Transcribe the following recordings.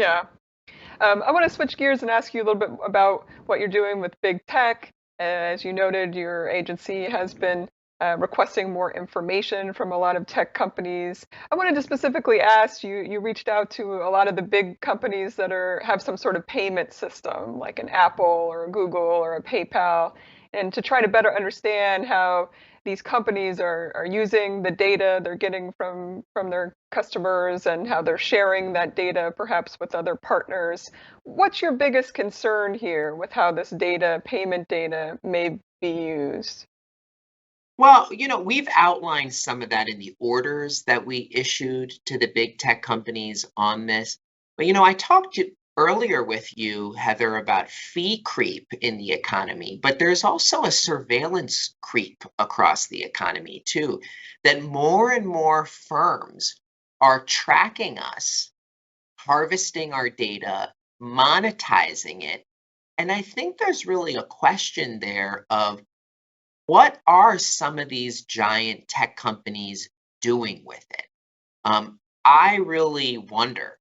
Yeah. I want to switch gears and ask you a little bit about what you're doing with big tech. As you noted, your agency has been requesting more information from a lot of tech companies. I wanted to specifically ask you, you reached out to a lot of the big companies that have some sort of payment system, like an Apple or a Google or a PayPal, and to try to better understand how these companies are using the data they're getting from their customers and how they're sharing that data perhaps with other partners. What's your biggest concern here with how this data, payment data, may be used? Well, we've outlined some of that in the orders that we issued to the big tech companies on this. But, I talked earlier with you, Heather, about fee creep in the economy, but there's also a surveillance creep across the economy, too, that more and more firms are tracking us, harvesting our data, monetizing it. And I think there's really a question there of what are some of these giant tech companies doing with it? I really wonder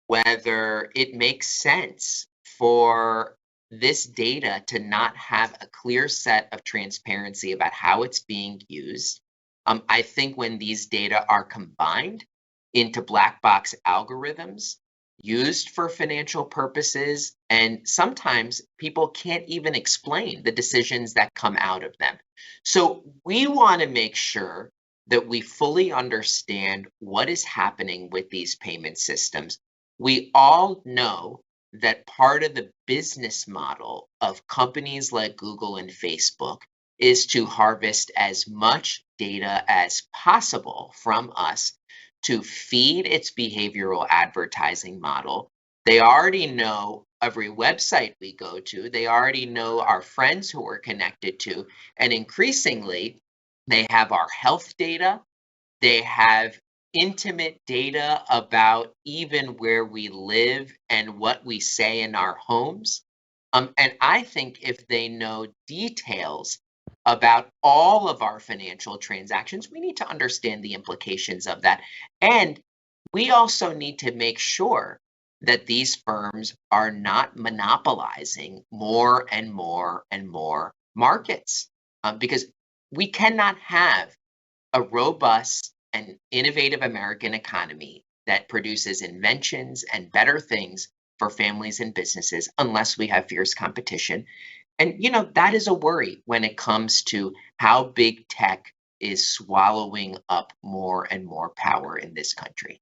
whether it makes sense for this data to not have a clear set of transparency about how it's being used. I think when these data are combined into black box algorithms used for financial purposes, and sometimes people can't even explain the decisions that come out of them. So we want to make sure that we fully understand what is happening with these payment systems. We all know that part of the business model of companies like Google and Facebook is to harvest as much data as possible from us to feed its behavioral advertising model. They already know every website we go to, they already know our friends who we're connected to, and increasingly, they have our health data, they have intimate data about even where we live and what we say in our homes. And I think if they know details about all of our financial transactions, we need to understand the implications of that. And we also need to make sure that these firms are not monopolizing more and more and more markets, because we cannot have a robust and innovative American economy that produces inventions and better things for families and businesses unless we have fierce competition. And, that is a worry when it comes to how big tech is swallowing up more and more power in this country.